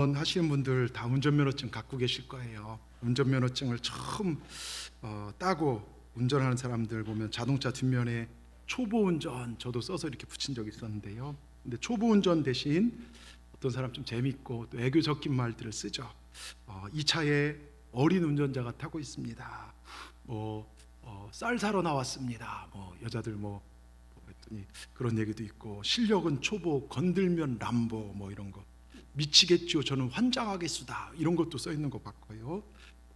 하시는 분들 다 운전면허증 갖고 계실 거예요. 운전면허증을 처음 따고 운전하는 사람들 보면 자동차 뒷면에 초보운전 저도 써서 이렇게 붙인 적이 있었는데요. 근데 초보운전 대신 어떤 사람 좀 재밌고 또 애교 섞인 말들을 쓰죠. 이 차에 어린 운전자가 타고 있습니다. 쌀 사러 나왔습니다. 여자들 했더니 그런 얘기도 있고, 실력은 초보 건들면 람보 이런 거. 미치겠죠. 저는 환장하겠수다. 이런 것도 써 있는 거 봤고요.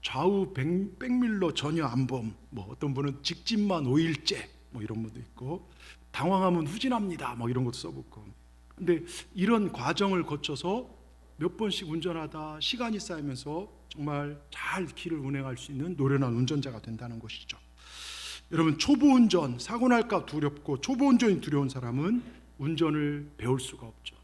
좌우 백밀러 전혀 안 봄. 어떤 분은 직진만 5일째 이런 분도 있고, 당황하면 후진합니다. 이런 것도 써붙고. 근데 이런 과정을 거쳐서 몇 번씩 운전하다 시간이 쌓이면서 정말 잘 길을 운행할 수 있는 노련한 운전자가 된다는 것이죠. 여러분, 초보 운전 사고 날까 두렵고 초보 운전이 두려운 사람은 운전을 배울 수가 없죠.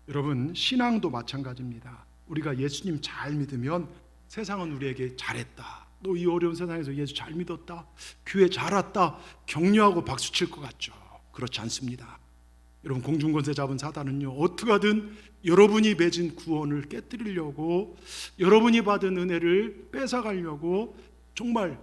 여러분, 신앙도 마찬가지입니다. 우리가 예수님 잘 믿으면 세상은 우리에게 잘했다, 너 이 어려운 세상에서 예수 잘 믿었다, 교회 잘 왔다 격려하고 박수 칠 것 같죠. 그렇지 않습니다. 여러분, 공중권세 잡은 사단은요, 어떻게 하든 여러분이 맺은 구원을 깨뜨리려고, 여러분이 받은 은혜를 뺏어가려고 정말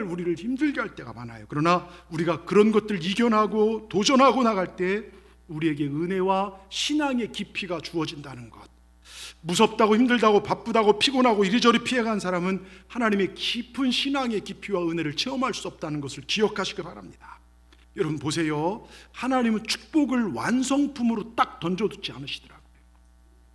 우리를 힘들게 할 때가 많아요. 그러나 우리가 그런 것들 이겨나고 도전하고 나갈 때 우리에게 은혜와 신앙의 깊이가 주어진다는 것. 무섭다고 힘들다고 바쁘다고 피곤하고 이리저리 피해간 사람은 하나님의 깊은 신앙의 깊이와 은혜를 체험할 수 없다는 것을 기억하시기 바랍니다. 여러분 보세요. 하나님은 축복을 완성품으로 딱 던져두지 않으시더라고요.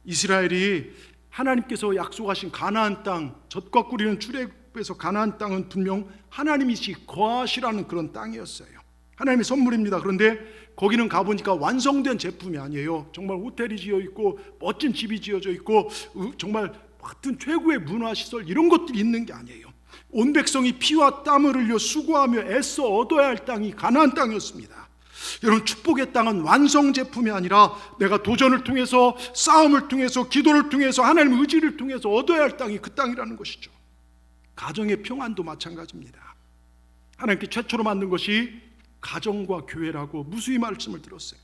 이스라엘이 하나님께서 약속하신 가나안 땅, 젖과 꿀이는 출애굽에서 가나안 땅은 분명 하나님이시 거하시라는 그런 땅이었어요. 하나님의 선물입니다. 그런데 거기는 가보니까 완성된 제품이 아니에요. 정말 호텔이 지어있고 멋진 집이 지어져 있고 정말 같은 최고의 문화시설 이런 것들이 있는 게 아니에요. 온 백성이 피와 땀을 흘려 수고하며 애써 얻어야 할 땅이 가나안 땅이었습니다. 여러분, 축복의 땅은 완성 제품이 아니라 내가 도전을 통해서, 싸움을 통해서, 기도를 통해서, 하나님의 의지를 통해서 얻어야 할 땅이 그 땅이라는 것이죠. 가정의 평안도 마찬가지입니다. 하나님께 최초로 만든 것이 가정과 교회라고 무수히 말씀을 들었어요.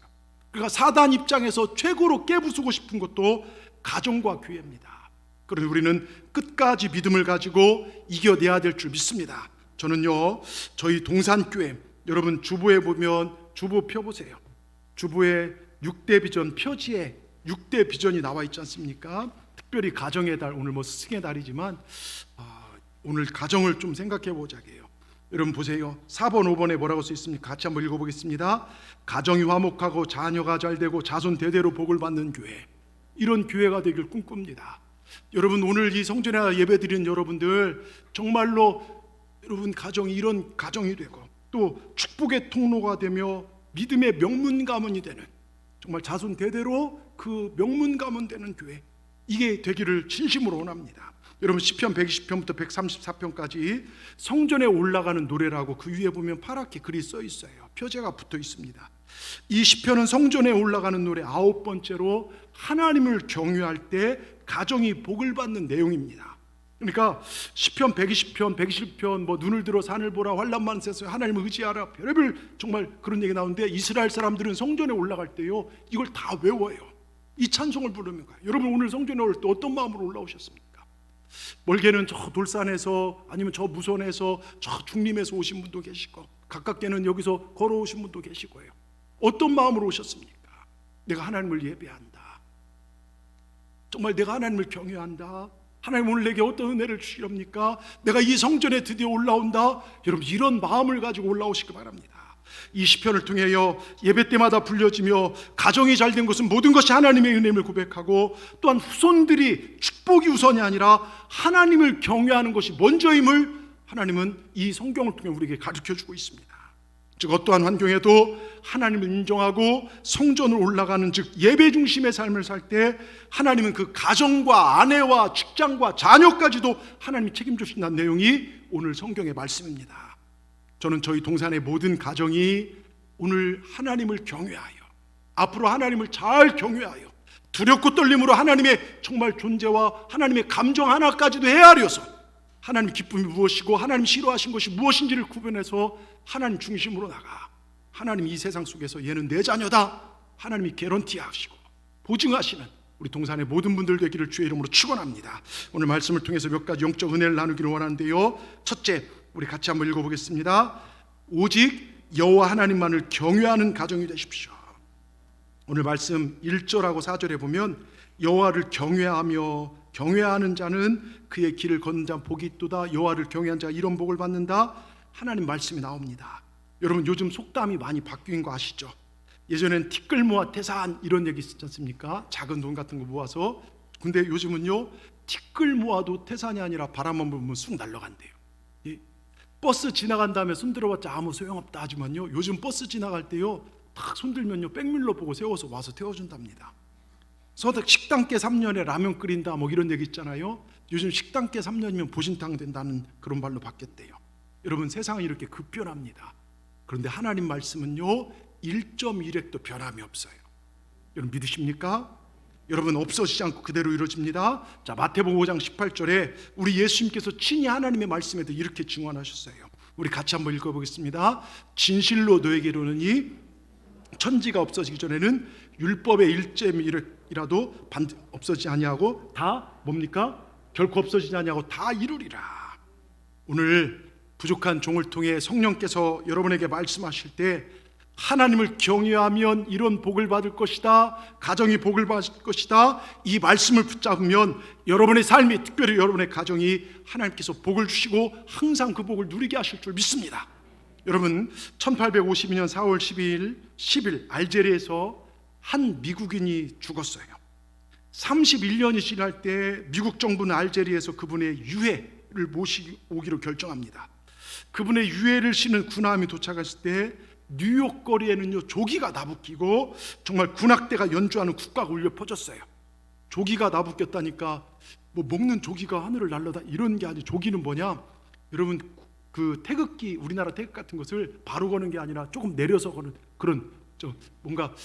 그러니까 사단 입장에서 최고로 깨부수고 싶은 것도 가정과 교회입니다. 그런데 우리는 끝까지 믿음을 가지고 이겨내야 될 줄 믿습니다. 저는요, 저희 동산교회, 여러분 주보에 보면 주보 펴보세요. 주보에 6대 비전 표지에 6대 비전이 나와 있지 않습니까? 특별히 가정의 달, 오늘 스승의 달이지만 오늘 가정을 좀 생각해 보자게요. 여러분 보세요. 4번 5번에 뭐라고 써 있습니까? 같이 한번 읽어보겠습니다. 가정이 화목하고 자녀가 잘되고 자손 대대로 복을 받는 교회, 이런 교회가 되길 꿈꿉니다. 여러분, 오늘 이 성전에 예배드리는 여러분들 정말로 여러분 가정이 이런 가정이 되고 또 축복의 통로가 되며 믿음의 명문 가문이 되는, 정말 자손 대대로 그 명문 가문 되는 교회, 이게 되기를 진심으로 원합니다. 여러분, 시편 120편부터 134편까지 성전에 올라가는 노래라고 그 위에 보면 파랗게 글이 써 있어요. 표제가 붙어 있습니다. 이 시편은 성전에 올라가는 노래 9번째로 하나님을 경외할 때 가정이 복을 받는 내용입니다. 그러니까 시편 120편, 121편 눈을 들어 산을 보라, 환난만 세서 하나님을 의지하라, 별의별 정말 그런 얘기 나오는데, 이스라엘 사람들은 성전에 올라갈 때요, 이걸 다 외워요. 이 찬송을 부르는 거예요. 여러분, 오늘 성전에 올 때 어떤 마음으로 올라오셨습니까? 멀게는 저 돌산에서, 아니면 저 무선에서, 저 중림에서 오신 분도 계시고, 가깝게는 여기서 걸어오신 분도 계시고요. 어떤 마음으로 오셨습니까? 내가 하나님을 예배한다, 정말 내가 하나님을 경외한다, 하나님 오늘 내게 어떤 은혜를 주시렵니까? 내가 이 성전에 드디어 올라온다. 여러분, 이런 마음을 가지고 올라오시기 바랍니다. 이 시편을 통해요, 예배 때마다 불려지며 가정이 잘된 것은 모든 것이 하나님의 은혜임을 고백하고, 또한 후손들이 축복이 우선이 아니라 하나님을 경외하는 것이 먼저임을 하나님은 이 성경을 통해 우리에게 가르쳐주고 있습니다. 즉, 어떠한 환경에도 하나님을 인정하고 성전으로 올라가는, 즉 예배 중심의 삶을 살 때 하나님은 그 가정과 아내와 직장과 자녀까지도 하나님이 책임져 주신다는 내용이 오늘 성경의 말씀입니다. 저는 저희 동산의 모든 가정이 오늘 하나님을 경외하여, 앞으로 하나님을 잘 경외하여, 두렵고 떨림으로 하나님의 정말 존재와 하나님의 감정 하나까지도 헤아려서 하나님 기쁨이 무엇이고 하나님 싫어하신 것이 무엇인지를 구분해서 하나님 중심으로 나가, 하나님 이 세상 속에서 얘는 내 자녀다 하나님이 개런티하시고 보증하시는 우리 동산의 모든 분들 되기를 주의 이름으로 축원합니다. 오늘 말씀을 통해서 몇 가지 영적 은혜를 나누기를 원하는데요. 첫째, 우리 같이 한번 읽어보겠습니다. 오직 여호와 하나님만을 경외하는 가정이 되십시오. 오늘 말씀 1절하고 4절에 보면 여호와를 경외하는 자는 그의 길을 걷는 자 복이 있도다. 여호와를 경외한 자가 이런 복을 받는다. 하나님 말씀이 나옵니다. 여러분, 요즘 속담이 많이 바뀐 거 아시죠? 예전엔 티끌 모아 태산 이런 얘기 있었지 않습니까? 작은 돈 같은 거 모아서. 근데 요즘은요, 티끌 모아도 태산이 아니라 바람만 불면 쑥 날아간대요. 버스 지나간 다음에 손 들어봤자 아무 소용없다 하지만요, 요즘 버스 지나갈 때요, 딱 손 들면요, 백밀러 보고 세워서 와서 태워준답니다. 서덕 식당계 3년에 라면 끓인다 뭐 이런 얘기 있잖아요. 요즘 식당계 3년이면 보신탕 된다는 그런 말로 바뀌었대요. 여러분, 세상은 이렇게 급변합니다. 그런데 하나님 말씀은요, 1.1핵도 변함이 없어요. 여러분 믿으십니까? 여러분, 없어지지 않고 그대로 이루어집니다. 자, 마태복음 5장 18절에 우리 예수님께서 친히 하나님의 말씀에 대해 이렇게 증언하셨어요. 우리 같이 한번 읽어보겠습니다. 진실로 너에게 이르노니 천지가 없어지기 전에는 율법의 1.1핵이라도 없어지지 아니하고 다 뭡니까? 결코 없어지지 아니하고 다 이루리라. 오늘 부족한 종을 통해 성령께서 여러분에게 말씀하실 때 하나님을 경외하면 이런 복을 받을 것이다, 가정이 복을 받을 것이다, 이 말씀을 붙잡으면 여러분의 삶이, 특별히 여러분의 가정이 하나님께서 복을 주시고 항상 그 복을 누리게 하실 줄 믿습니다. 여러분, 1852년 4월 10일 알제리에서 한 미국인이 죽었어요. 31년이 지날 때 미국 정부는 알제리에서 그분의 유해를 모시오기로 결정합니다. 그분의 유해를 싣는 군함이 도착했을 때 뉴욕 거리에는요, 조기가 나부끼고 정말 군악대가 연주하는 국가가 울려 퍼졌어요. 조기가 나부꼈다니까 뭐 먹는 조기가 하늘을 날라다 이런 게 아니고, 조기는 뭐냐? 여러분, 그 태극기, 우리나라 태극 같은 것을 바로 거는 게 아니라 조금 내려서 거는 그런 뭔가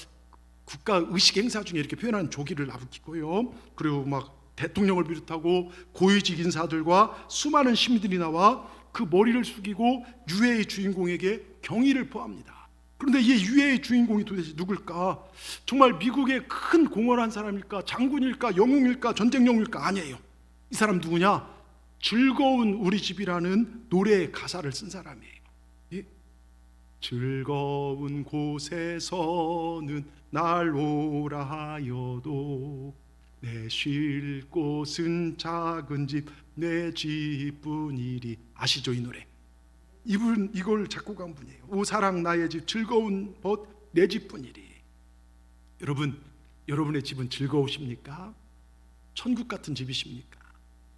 국가 의식 행사 중에 이렇게 표현하는 조기를 나부끼고요. 그리고 막 대통령을 비롯하고 고위직 인사들과 수많은 시민들이 나와 그 머리를 숙이고 유해의 주인공에게 경의를 표합니다. 그런데 이 유해의 주인공이 도대체 누굴까? 정말 미국의 큰 공헌한 사람일까? 장군일까? 영웅일까? 전쟁 영웅일까? 아니에요. 이 사람 누구냐? 즐거운 우리 집이라는 노래의 가사를 쓴 사람이에요. 예? 즐거운 곳에서는 날 오라 하여도 내 쉴 곳은 작은 집 내 집뿐이리. 아시죠, 이 노래? 이걸 작곡한 분이에요. 오 사랑 나의 집 즐거운 벗 내 집뿐이리. 여러분, 여러분의 집은 즐거우십니까? 천국 같은 집이십니까?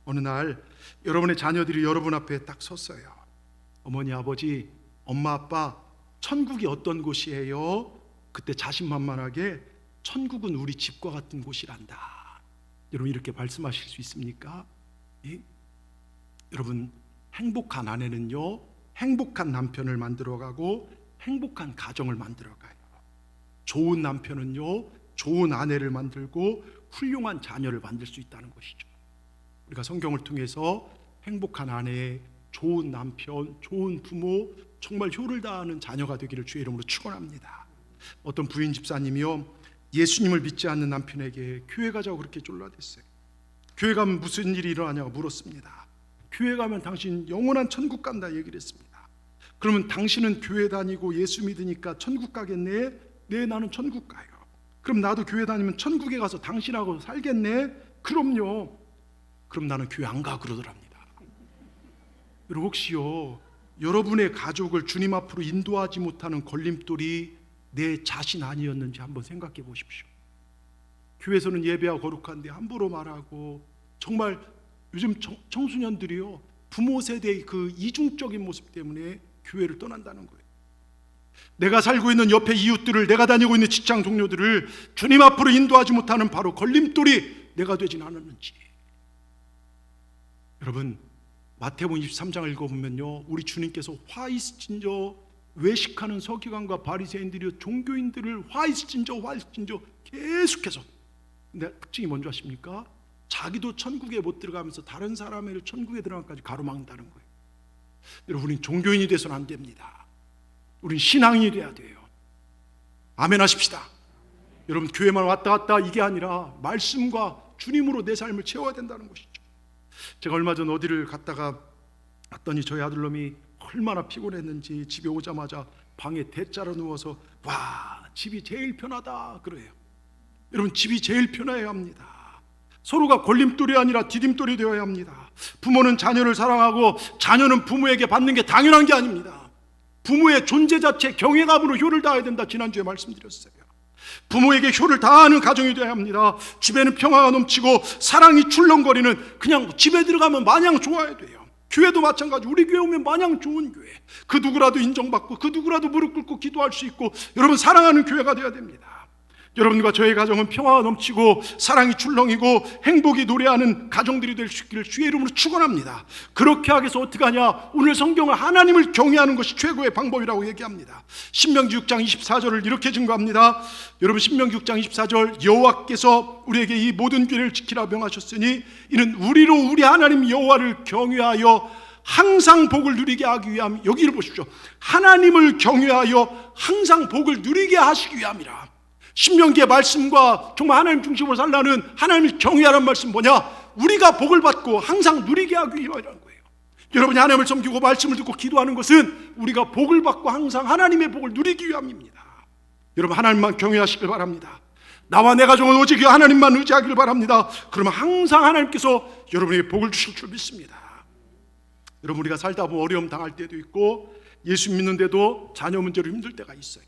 어느 날 여러분의 자녀들이 여러분 앞에 딱 섰어요. 어머니, 아버지, 엄마, 아빠, 천국이 어떤 곳이에요? 그때 자신만만하게 천국은 우리 집과 같은 곳이란다. 여러분, 이렇게 말씀하실 수 있습니까? 예? 여러분, 행복한 아내는요, 행복한 남편을 만들어가고 행복한 가정을 만들어가요. 좋은 남편은요, 좋은 아내를 만들고 훌륭한 자녀를 만들 수 있다는 것이죠. 우리가 성경을 통해서 행복한 아내, 좋은 남편, 좋은 부모, 정말 효를 다하는 자녀가 되기를 주의 이름으로 축원합니다. 어떤 부인 집사님이요, 예수님을 믿지 않는 남편에게 교회 가자고 그렇게 졸라댔어요. 교회 가면 무슨 일이 일어나냐고 물었습니다. 교회 가면 당신 영원한 천국 간다 얘기를 했습니다. 그러면 당신은 교회 다니고 예수 믿으니까 천국 가겠네? 네, 나는 천국 가요. 그럼 나도 교회 다니면 천국에 가서 당신하고 살겠네? 그럼요. 그럼 나는 교회 안 가 그러더랍니다. 여러분, 혹시요, 여러분의 가족을 주님 앞으로 인도하지 못하는 걸림돌이 내 자신 아니었는지 한번 생각해 보십시오. 교회에서는 예배하고 거룩한데 함부로 말하고, 정말 요즘 청소년들이요, 부모 세대의 그 이중적인 모습 때문에 교회를 떠난다는 거예요. 내가 살고 있는 옆에 이웃들을, 내가 다니고 있는 직장 동료들을 주님 앞으로 인도하지 못하는 바로 걸림돌이 내가 되진 않았는지. 여러분, 마태복음 23장을 읽어보면요, 우리 주님께서 화 있을진저 외식하는 서기관과 바리새인들이 종교인들을 화 있을진저 계속해서, 근데 특징이 뭔지 아십니까? 자기도 천국에 못 들어가면서 다른 사람을 천국에 들어가기까지 가로막는다는 거예요. 여러분, 우린 종교인이 돼서는 안 됩니다. 우린 신앙인이 돼야 돼요. 아멘 하십시다. 여러분, 교회만 왔다 갔다 이게 아니라 말씀과 주님으로 내 삶을 채워야 된다는 것이죠. 제가 얼마 전 어디를 갔다가 왔더니 저희 아들놈이 얼마나 피곤했는지 집에 오자마자 방에 대자로 누워서 와, 집이 제일 편하다 그래요. 여러분, 집이 제일 편해야 합니다. 서로가 걸림돌이 아니라 디딤돌이 되어야 합니다. 부모는 자녀를 사랑하고 자녀는 부모에게 받는 게 당연한 게 아닙니다. 부모의 존재 자체 경외감으로 효를 다해야 된다, 지난주에 말씀드렸어요. 부모에게 효를 다하는 가정이 되어야 합니다. 집에는 평화가 넘치고 사랑이 출렁거리는, 그냥 집에 들어가면 마냥 좋아야 돼요. 교회도 마찬가지. 우리 교회 오면 마냥 좋은 교회, 그 누구라도 인정받고 그 누구라도 무릎 꿇고 기도할 수 있고, 여러분, 사랑하는 교회가 되어야 됩니다. 여러분과 저의 가정은 평화가 넘치고 사랑이 출렁이고 행복이 노래하는 가정들이 될 수 있기를 주의 이름으로 축원합니다. 그렇게 하기 위해서 어떻게 하냐? 오늘 성경은 하나님을 경외하는 것이 최고의 방법이라고 얘기합니다. 신명기 6장 24절을 이렇게 증거합니다. 여러분, 신명기 6장 24절, 여호와께서 우리에게 이 모든 규례를 지키라 명하셨으니 이는 우리로 우리 하나님 여호와를 경외하여 항상 복을 누리게 하기 위함. 여기를 보십시오. 하나님을 경외하여 항상 복을 누리게 하시기 위함이라. 신명기의 말씀과 정말 하나님 중심으로 살라는 하나님을 경외하라는 말씀 뭐냐? 우리가 복을 받고 항상 누리게 하기 위함이라는 거예요. 여러분이 하나님을 섬기고 말씀을 듣고 기도하는 것은 우리가 복을 받고 항상 하나님의 복을 누리기 위함입니다. 여러분, 하나님만 경외하시길 바랍니다. 나와 내 가정은 오직 하나님만 의지하기를 바랍니다. 그러면 항상 하나님께서 여러분에게 복을 주실 줄 믿습니다. 여러분, 우리가 살다 보면 어려움 당할 때도 있고 예수 믿는데도 자녀 문제로 힘들 때가 있어요.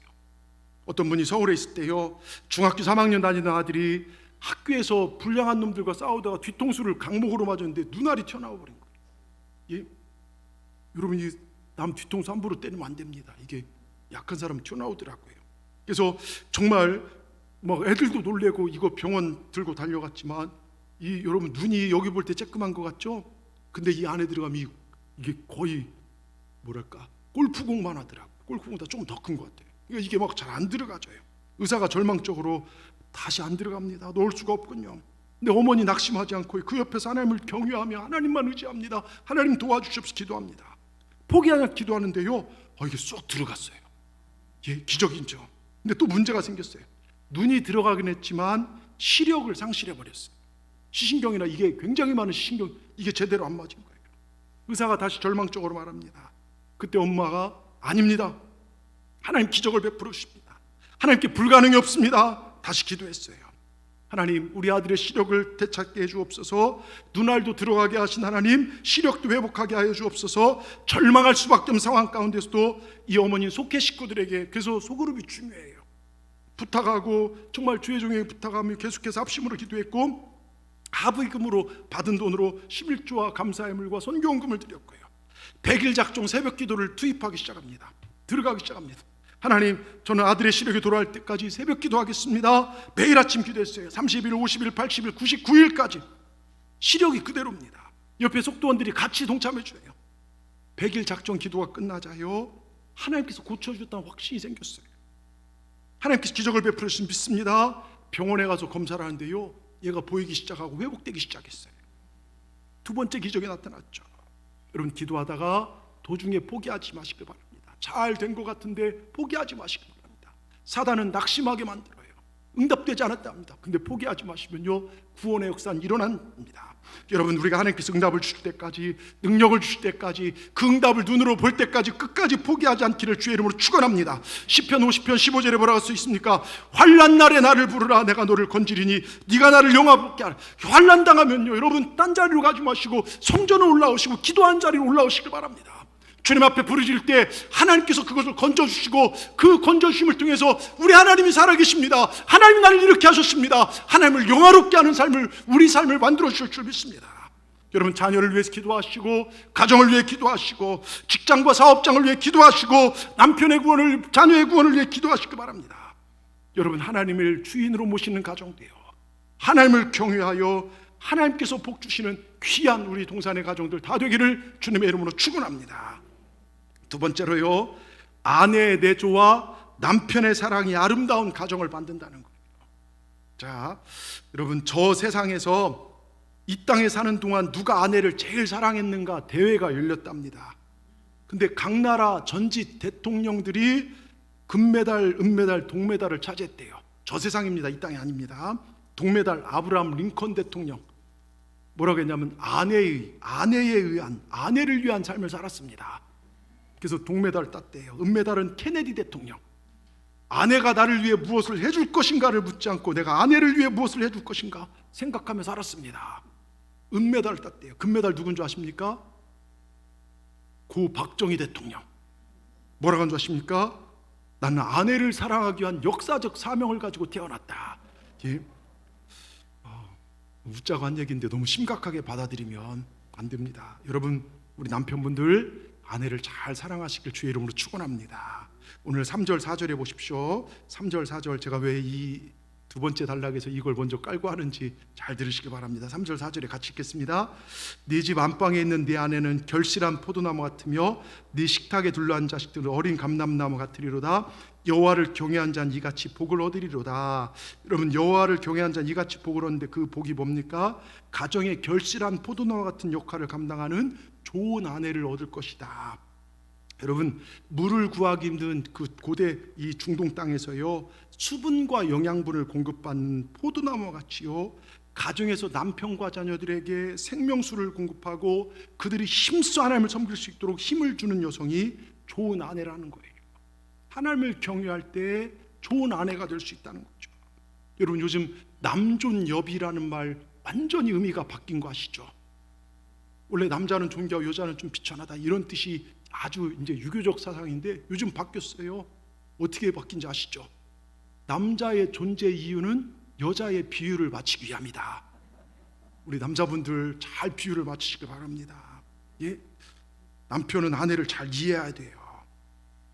어떤 분이 서울에 있을 때요, 중학교 3학년 다니는 아들이 학교에서 불량한 놈들과 싸우다가 뒤통수를 강목으로 맞았는데 눈알이 튀어나와 버린 거예요. 예? 여러분, 이 남 뒤통수 함부로 때리면 안 됩니다. 이게 약한 사람은 튀어나오더라고요. 그래서 정말 막 애들도 놀래고 이거 병원 들고 달려갔지만, 이 여러분, 눈이 여기 볼 때 쬐끄만 것 같죠? 근데 이 안에 들어가면 이게 거의 뭐랄까, 골프공만 하더라고요. 골프공보다 좀 더 큰 것 같아요. 이게 막 잘 안 들어가져요. 의사가 절망적으로 다시 안 들어갑니다. 놓을 수가 없군요. 근데 어머니 낙심하지 않고 그 옆에서 하나님을 경외하며 하나님만 의지합니다. 하나님 도와주십시오 기도합니다. 포기하냐 기도하는데요, 이게 쏙 들어갔어요. 예, 기적이죠. 근데 또 문제가 생겼어요. 눈이 들어가긴 했지만 시력을 상실해버렸어요. 시신경이나 이게 굉장히 많은 시신경, 이게 제대로 안 맞은 거예요. 의사가 다시 절망적으로 말합니다. 그때 엄마가 아닙니다. 하나님 기적을 베풀어 주십니다. 하나님께 불가능이 없습니다. 다시 기도했어요. 하나님, 우리 아들의 시력을 되찾게 해주옵소서. 눈알도 들어가게 하신 하나님, 시력도 회복하게 하여 주옵소서. 절망할 수밖에 없는 상황 가운데서도 이 어머니 속회 식구들에게, 그래서 소그룹이 중요해요, 부탁하고 정말 주의 종에게 부탁하며 계속해서 합심으로 기도했고, 합의금으로 받은 돈으로 11조와 감사의 물과 선교원금을 드렸고요, 100일 작정 새벽 기도를 투입하기 시작합니다. 들어가기 시작합니다. 하나님, 저는 아들의 시력이 돌아올 때까지 새벽 기도하겠습니다. 매일 아침 기도했어요. 30일, 50일, 80일, 99일까지 시력이 그대로입니다. 옆에 속도원들이 같이 동참해 줘요. 100일 작정 기도가 끝나자요, 하나님께서 고쳐주셨다는 확신이 생겼어요. 하나님께서 기적을 베풀어 주신 믿습니다. 병원에 가서 검사를 하는데요, 얘가 보이기 시작하고 회복되기 시작했어요. 두 번째 기적이 나타났죠. 여러분, 기도하다가 도중에 포기하지 마시길 바랍니다. 잘 된 것 같은데 포기하지 마시길 바랍니다. 사단은 낙심하게 만들어요. 응답되지 않았다 합니다. 근데 포기하지 마시면요, 구원의 역사는 일어납니다. 여러분, 우리가 하나님께서 응답을 주실 때까지, 능력을 주실 때까지, 그 응답을 눈으로 볼 때까지 끝까지 포기하지 않기를 주의 이름으로 축원합니다. 시편 50편 15절에 뭐라고 써 있습니까? 환난 날에 나를 부르라, 내가 너를 건지리니 네가 나를 영화롭게 하라. 환난 당하면요, 여러분, 딴 자리로 가지 마시고 성전으로 올라오시고 기도한 자리로 올라오시길 바랍니다. 주님 앞에 부르짖을 때 하나님께서 그것을 건져주시고, 그 건져주심을 통해서 우리 하나님이 살아계십니다. 하나님이 나를 이렇게 하셨습니다. 하나님을 영화롭게 하는 삶을, 우리 삶을 만들어 주실 줄 믿습니다. 여러분, 자녀를 위해서 기도하시고, 가정을 위해 기도하시고, 직장과 사업장을 위해 기도하시고, 남편의 구원을, 자녀의 구원을 위해 기도하시기 바랍니다. 여러분, 하나님을 주인으로 모시는 가정 되어 하나님을 경외하여 하나님께서 복 주시는 귀한 우리 동산의 가정들 다 되기를 주님의 이름으로 축원합니다. 두 번째로요, 아내의 내조와 남편의 사랑이 아름다운 가정을 만든다는 거예요. 자, 여러분, 저 세상에서 이 땅에 사는 동안 누가 아내를 제일 사랑했는가 대회가 열렸답니다. 근데 각 나라 전직 대통령들이 금메달, 은메달, 동메달을 차지했대요. 저 세상입니다. 이 땅이 아닙니다. 동메달 아브라함 링컨 대통령 뭐라고 했냐면 아내를 위한 삶을 살았습니다. 그래서 동메달 땄대요. 은메달은 케네디 대통령. 아내가 나를 위해 무엇을 해줄 것인가를 묻지 않고 내가 아내를 위해 무엇을 해줄 것인가 생각하며 살았습니다. 은메달 땄대요. 금메달 누군 줄 아십니까? 고 박정희 대통령. 뭐라고 한 줄 아십니까? 나는 아내를 사랑하기 위한 역사적 사명을 가지고 태어났다. 웃자고 한 얘기인데 너무 심각하게 받아들이면 안 됩니다. 여러분, 우리 남편분들 아내를 잘 사랑하시길 주의 이름으로 축원합니다. 오늘 3절 4절에 보십시오. 3절 4절 제가 왜 이 두 번째 단락에서 이걸 먼저 깔고 하는지 잘 들으시기 바랍니다. 3절 4절에 같이 읽겠습니다. 네 집 안방에 있는 네 아내는 결실한 포도나무 같으며 네 식탁에 둘러앉은 자식들은 어린 감람나무 같으리로다. 여호와를 경외한 자는 이같이 복을 얻으리로다. 여러분, 여호와를 경외한 자는 이같이 복을 얻는데 그 복이 뭡니까? 가정의 결실한 포도나무 같은 역할을 감당하는 좋은 아내를 얻을 것이다. 여러분, 물을 구하기 힘든 그 고대 이 중동 땅에서요, 수분과 영양분을 공급받는 포도나무 같이요, 가정에서 남편과 자녀들에게 생명수를 공급하고 그들이 힘써 하나님을 섬길 수 있도록 힘을 주는 여성이 좋은 아내라는 거예요. 하나님을 경외할 때 좋은 아내가 될 수 있다는 거죠. 여러분, 요즘 남존여비라는 말 완전히 의미가 바뀐 거 아시죠? 원래 남자는 존귀하고 여자는 좀 비천하다 이런 뜻이 아주 이제 유교적 사상인데 요즘 바뀌었어요. 어떻게 바뀐지 아시죠? 남자의 존재 이유는 여자의 비유를 맞추기 위함이다. 우리 남자분들 잘 비유를 맞추시기 바랍니다. 예? 남편은 아내를 잘 이해해야 돼요.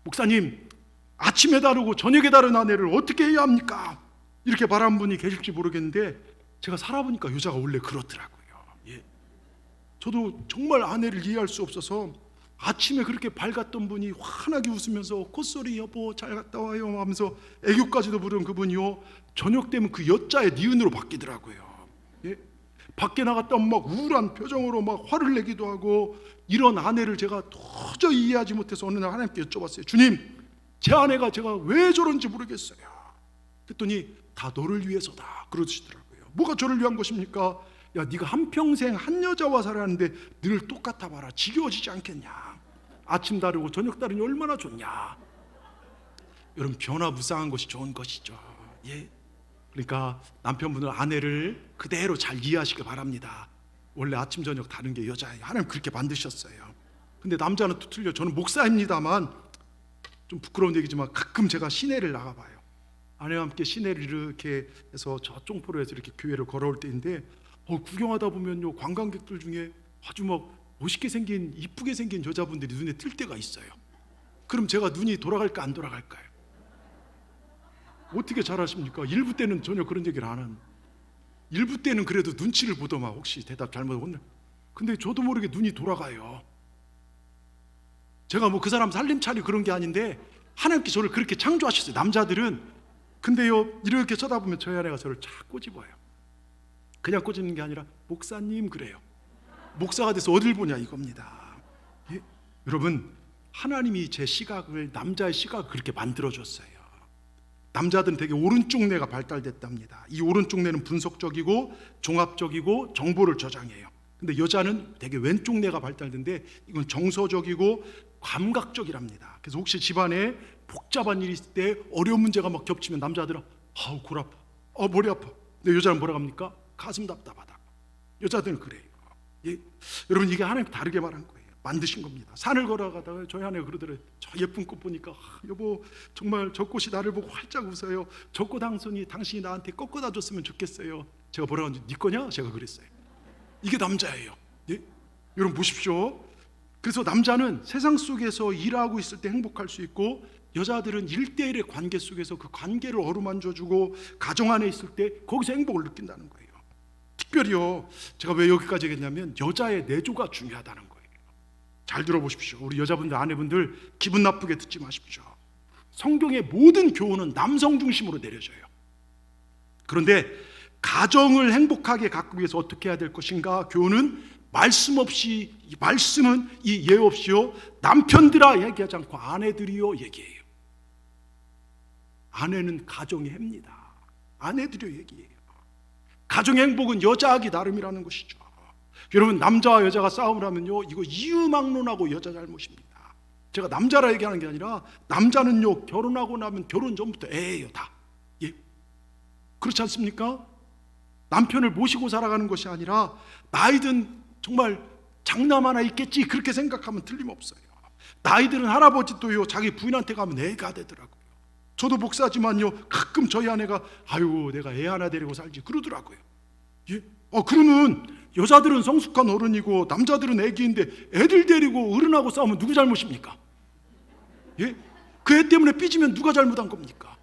목사님, 아침에 다르고 저녁에 다른 아내를 어떻게 해야 합니까? 이렇게 말하는 분이 계실지 모르겠는데 제가 살아보니까 여자가 원래 그렇더라고요. 예. 저도 정말 아내를 이해할 수 없어서 아침에 그렇게 밝았던 분이 환하게 웃으면서 콧소리 여보 잘 갔다 와요 하면서 애교까지도 부르는 그분이요, 저녁 되면 그 여자의 니은으로 바뀌더라고요. 예? 밖에 나갔다 오면 막 우울한 표정으로 막 화를 내기도 하고, 이런 아내를 제가 도저히 이해하지 못해서 어느 날 하나님께 여쭤봤어요. 주님, 제 아내가 제가 왜 저런지 모르겠어요. 그랬더니 다 너를 위해서다 그러시더라고요. 뭐가 저를 위한 것입니까? 야, 네가 한평생 한 여자와 살았는데 늘 똑같아 봐라. 지겨워지지 않겠냐? 아침 다르고 저녁 다르니 얼마나 좋냐? 여러분, 변화무쌍한 것이 좋은 것이죠. 예. 그러니까 남편분은 아내를 그대로 잘 이해하시길 바랍니다. 원래 아침 저녁 다른 게 여자예요. 하나님 그렇게 만드셨어요. 근데 남자는 또 틀려. 저는 목사입니다만 좀 부끄러운 얘기지만 가끔 제가 시내를 나가봐요. 아내와 함께 시내를 이렇게 해서 저쪽 포로에서 이렇게 교회를 걸어올 때인데 구경하다 보면요, 관광객들 중에 아주 막 멋있게 생긴 이쁘게 생긴 여자분들이 눈에 띌 때가 있어요. 그럼 제가 눈이 돌아갈까 안 돌아갈까요? 어떻게 잘 아십니까? 일부 때는 전혀 그런 얘기를 안 하는, 일부 때는 그래도 눈치를 보더만 혹시 대답 잘못 오늘, 근데 저도 모르게 눈이 돌아가요. 제가 뭐 그 사람 살림살이 그런 게 아닌데 하나님께 저를 그렇게 창조하셨어요. 남자들은. 근데요, 이렇게 쳐다보면 저희 아내가 저를 착 꼬집어요. 그냥 꼬집는 게 아니라 목사님 그래요. 목사가 돼서 어딜 보냐 이겁니다. 예? 여러분, 하나님이 제 시각을, 남자의 시각을 그렇게 만들어줬어요. 남자들은 되게 오른쪽 뇌가 발달됐답니다. 이 오른쪽 뇌는 분석적이고 종합적이고 정보를 저장해요. 근데 여자는 되게 왼쪽 뇌가 발달된데 이건 정서적이고 감각적이랍니다. 그래서 혹시 집안에 복잡한 일이 있을 때 어려운 문제가 막 겹치면 남자들은 아우 골 아파, 머리 아파. 근데 여자는 뭐라고 합니까? 가슴 답답하다. 여자들은 그래요. 예? 여러분, 이게 하나님 다르게 말한 거예요. 만드신 겁니다. 산을 걸어가다가 저희 아내가 그러더래요. 저 예쁜 꽃 보니까 여보 정말 저 꽃이 나를 보고 활짝 웃어요. 저 꽃 한 손이 당신이 나한테 꺾어다 줬으면 좋겠어요. 제가 뭐라고 하는지, 네 거냐? 제가 그랬어요. 이게 남자예요. 예? 여러분 보십시오. 그래서 남자는 세상 속에서 일하고 있을 때 행복할 수 있고, 여자들은 1대1의 관계 속에서 그 관계를 어루만져주고 가정 안에 있을 때 거기서 행복을 느낀다는 거예요. 특별히요, 제가 왜 여기까지 얘기했냐면 여자의 내조가 중요하다는 거예요. 잘 들어보십시오. 우리 여자분들, 아내분들 기분 나쁘게 듣지 마십시오. 성경의 모든 교훈은 남성 중심으로 내려져요. 그런데 가정을 행복하게 가꾸기 위해서 어떻게 해야 될 것인가? 교훈은 말씀은 이 예 없이요, 남편들아 얘기하지 않고 아내들이요 얘기해요. 아내는 가정의 해입니다. 아내들의 얘기예요. 가정 행복은 여자하기 나름이라는 것이죠. 여러분, 남자와 여자가 싸움을 하면요, 이거 이유막론하고 여자 잘못입니다. 제가 남자라 얘기하는 게 아니라 남자는요, 결혼하고 나면 결혼 전부터 애예요, 다. 예, 그렇지 않습니까? 남편을 모시고 살아가는 것이 아니라 나이든 정말 장남 하나 있겠지 그렇게 생각하면 틀림없어요. 나이들은 할아버지도요, 자기 부인한테 가면 애가 되더라고요. 저도 목사지만요, 가끔 저희 아내가 아유 내가 애 하나 데리고 살지 그러더라고요. 예? 그러면 여자들은 성숙한 어른이고 남자들은 애기인데 애들 데리고 어른하고 싸우면 누구 잘못입니까? 예? 그 애 때문에 삐지면 누가 잘못한 겁니까?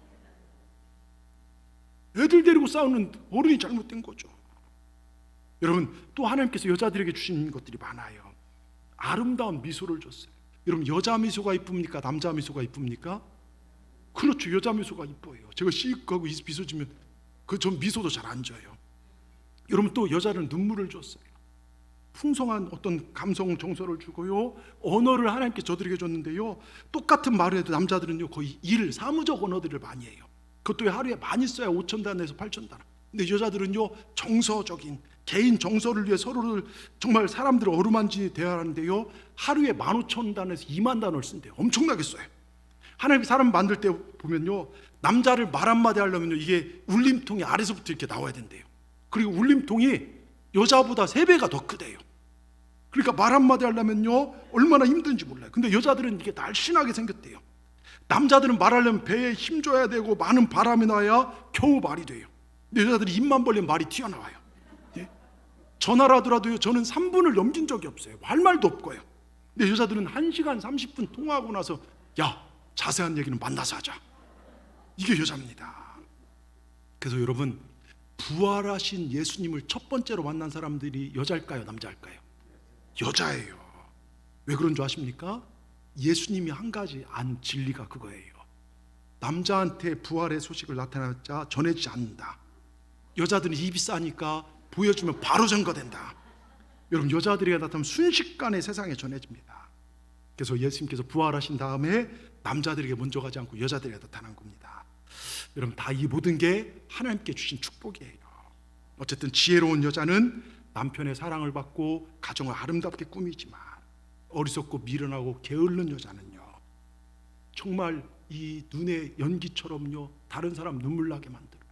애들 데리고 싸우는 어른이 잘못된 거죠. 여러분, 또 하나님께서 여자들에게 주신 것들이 많아요. 아름다운 미소를 줬어요. 여러분, 여자 미소가 이쁩니까? 남자 미소가 이쁩니까? 그렇죠, 여자 미소가 이뻐요. 제가 씩하고 미소 지면 전 미소도 잘 안 져요. 여러분, 또 여자는 눈물을 줬어요. 풍성한 어떤 감성 정서를 주고요, 언어를 하나님께 저들에게 줬는데요, 똑같은 말을 해도 남자들은요 거의 사무적 언어들을 많이 해요. 그것도 하루에 많이 써야 5,000단에서 8,000단. 근데 여자들은요 정서적인 개인 정서를 위해 서로를 정말 사람들을 어루만지 대하는데요, 하루에 15,000단에서 20,000단을 쓴대요. 엄청나게 써요. 하나님이 사람 만들 때 보면요, 남자를 말 한마디 하려면요, 이게 울림통이 아래서부터 이렇게 나와야 된대요. 그리고 울림통이 여자보다 3배가 더 크대요. 그러니까 말 한마디 하려면요 얼마나 힘든지 몰라요. 근데 여자들은 이게 날씬하게 생겼대요. 남자들은 말하려면 배에 힘줘야 되고 많은 바람이 나야 겨우 말이 돼요. 근데 여자들이 입만 벌리면 말이 튀어나와요. 예? 전화를 하더라도요, 저는 3분을 넘긴 적이 없어요. 할 말도 없고요. 근데 여자들은 1시간 30분 통화하고 나서 야, 자세한 얘기는 만나서 하자. 이게 여자입니다. 그래서 여러분, 부활하신 예수님을 첫 번째로 만난 사람들이 여자일까요, 남자일까요? 여자예요. 왜 그런 줄 아십니까? 예수님이 한 가지 안 진리가 그거예요. 남자한테 부활의 소식을 나타났자 전해지지 않는다. 여자들은 입이 싸니까 보여주면 바로 전거된다. 여러분, 여자들에게 나타나면 순식간에 세상에 전해집니다. 그래서 예수님께서 부활하신 다음에 남자들에게 먼저 가지 않고 여자들에게 나타난 겁니다. 여러분, 다 이 모든 게 하나님께 주신 축복이에요. 어쨌든 지혜로운 여자는 남편의 사랑을 받고 가정을 아름답게 꾸미지만, 어리석고 미련하고 게을른 여자는요 정말 이 눈의 연기처럼요 다른 사람 눈물 나게 만들어요.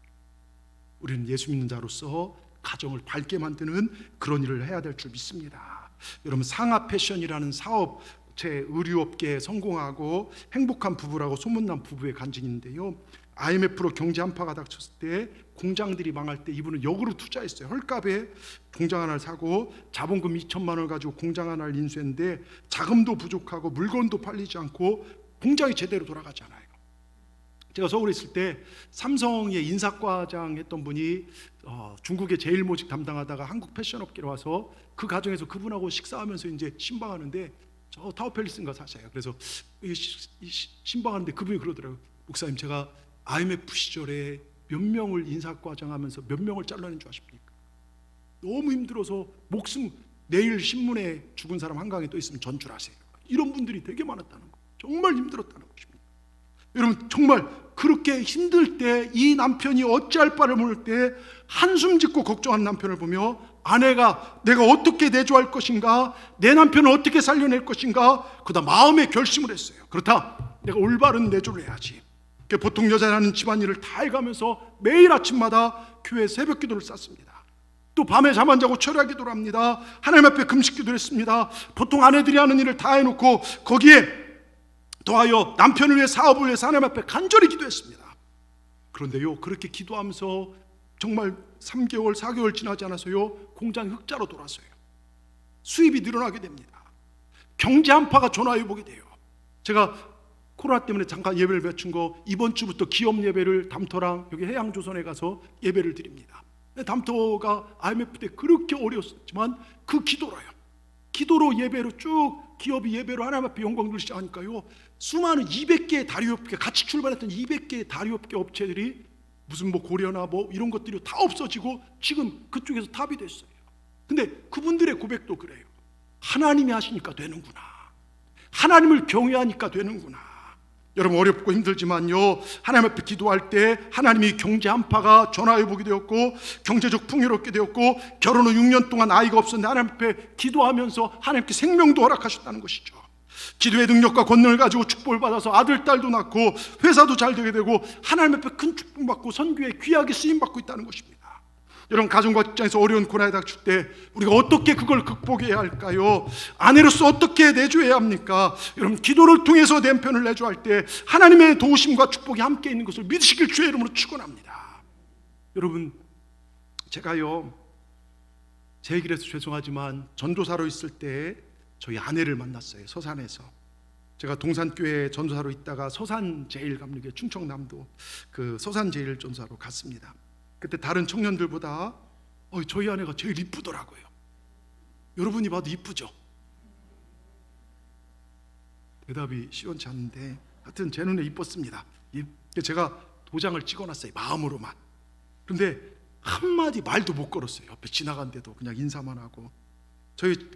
우리는 예수 믿는 자로서 가정을 밝게 만드는 그런 일을 해야 될 줄 믿습니다. 여러분, 상하 패션이라는 사업체 의류업계에 성공하고 행복한 부부라고 소문난 부부의 간증인데요, IMF로 경제 한파가 닥쳤을 때 공장들이 망할 때 이분은 역으로 투자했어요. 헐값에 공장 하나를 사고 자본금 2천만 원을 가지고 공장 하나를 인수했는데 자금도 부족하고 물건도 팔리지 않고 공장이 제대로 돌아가지 않아요. 제가 서울에 있을 때 삼성의 인사과장 했던 분이 중국의 제일모직 담당하다가 한국 패션업계로 와서 그 가정에서 그분하고 식사하면서 이제 신방하는데 저 타워팰리스인가 사셔요. 그래서 신방하는데 그분이 그러더라고요. 목사님, 제가 IMF 시절에 몇 명을 인사과장하면서 몇 명을 잘라낸 줄 아십니까? 너무 힘들어서 목숨, 내일 신문에 죽은 사람 한강에 떠 있으면 전출하세요. 이런 분들이 되게 많았다는 거예요. 정말 힘들었다는 것입니다. 여러분, 정말 그렇게 힘들 때 이 남편이 어찌할 바를 모를 때 한숨 짓고 걱정하는 남편을 보며 아내가 내가 어떻게 내조할 것인가, 내 남편을 어떻게 살려낼 것인가, 그다 마음의 결심을 했어요. 그렇다, 내가 올바른 내조를 해야지. 보통 여자라는 집안일을 다 해가면서 매일 아침마다 교회 새벽 기도를 쌌습니다. 또 밤에 잠 안 자고 철야 기도를 합니다. 하나님 앞에 금식 기도를 했습니다. 보통 아내들이 하는 일을 다 해놓고 거기에 더하여 남편을 위해, 사업을 위해서 하나님 앞에 간절히 기도했습니다. 그런데요, 그렇게 기도하면서 정말 3개월, 4개월 지나지 않아서요 공장이 흑자로 돌았어요. 수입이 늘어나게 됩니다. 경제 한파가 전화위복이 돼요. 제가 코로나 때문에 잠깐 예배를 마친 거 이번 주부터 기업 예배를 담터랑 여기 해양조선에 가서 예배를 드립니다. 담터가 IMF 때 그렇게 어려웠지만 그 기도로요, 기도로 예배로 쭉 기업이 예배로 하나님 앞에 영광 돌리기 시작하니까요, 수많은 200개의 다리업계, 같이 출발했던 200개의 다리업계 업체들이 무슨 뭐 고려나 뭐 이런 것들이 다 없어지고 지금 그쪽에서 탑이 됐어요. 근데 그분들의 고백도 그래요. 하나님이 하시니까 되는구나. 하나님을 경외하니까 되는구나. 여러분 어렵고 힘들지만요, 하나님 앞에 기도할 때 하나님이 경제 한파가 전화위복이 되었고 경제적 풍요롭게 되었고 결혼 후 6년 동안 아이가 없었는데 하나님 앞에 기도하면서 하나님께 생명도 허락하셨다는 것이죠. 기도의 능력과 권능을 가지고 축복을 받아서 아들, 딸도 낳고 회사도 잘 되게 되고 하나님 앞에 큰 축복받고 선교에 귀하게 쓰임받고 있다는 것입니다. 여러분 가정과 직장에서 어려운 고난에 닥칠 때 우리가 어떻게 그걸 극복해야 할까요? 아내로서 어떻게 내줘야 합니까? 여러분 기도를 통해서 내 편을 내줘할 때 하나님의 도우심과 축복이 함께 있는 것을 믿으시길 주의 이름으로 축원합니다. 여러분 제가요, 제 얘기를 해서 죄송하지만 전도사로 있을 때 저희 아내를 만났어요. 서산에서. 제가 동산교회 전도사로 있다가 서산제일감리교회 충청남도 그 서산제일전도사로 갔습니다. 그때 다른 청년들보다 저희 아내가 제일 이쁘더라고요. 여러분이 봐도 이쁘죠? 대답이 시원치 않은데 하여튼 제 눈에 이뻤습니다. 제가 도장을 찍어놨어요, 마음으로만. 그런데 한마디 말도 못 걸었어요. 옆에 지나간데도 그냥 인사만 하고.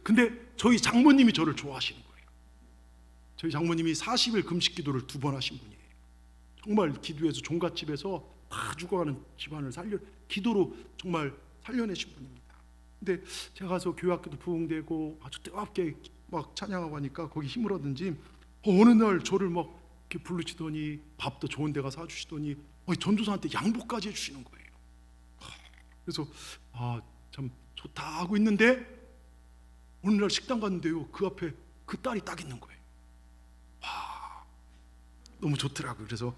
근데 저희 장모님이 저를 좋아하시는 거예요. 저희 장모님이 40일 금식 기도를 2번 하신 분이에요. 정말 기도해서 종갓집에서 다 죽어가는 집안을 기도로 정말 살려내신 분입니다. 근데 제가 가서 교회 학교도 부흥되고 아주 뜨겁게 막 찬양하고 하니까 거기 힘을 얻은지 어느 날 저를 막 이렇게 부르시더니 밥도 좋은 데 가서 사주시더니 전도사한테 양보까지 해주시는 거예요. 그래서 참 좋다 하고 있는데 어느 날 식당 갔는데요, 그 앞에 그 딸이 딱 있는 거예요. 너무 좋더라고요. 그래서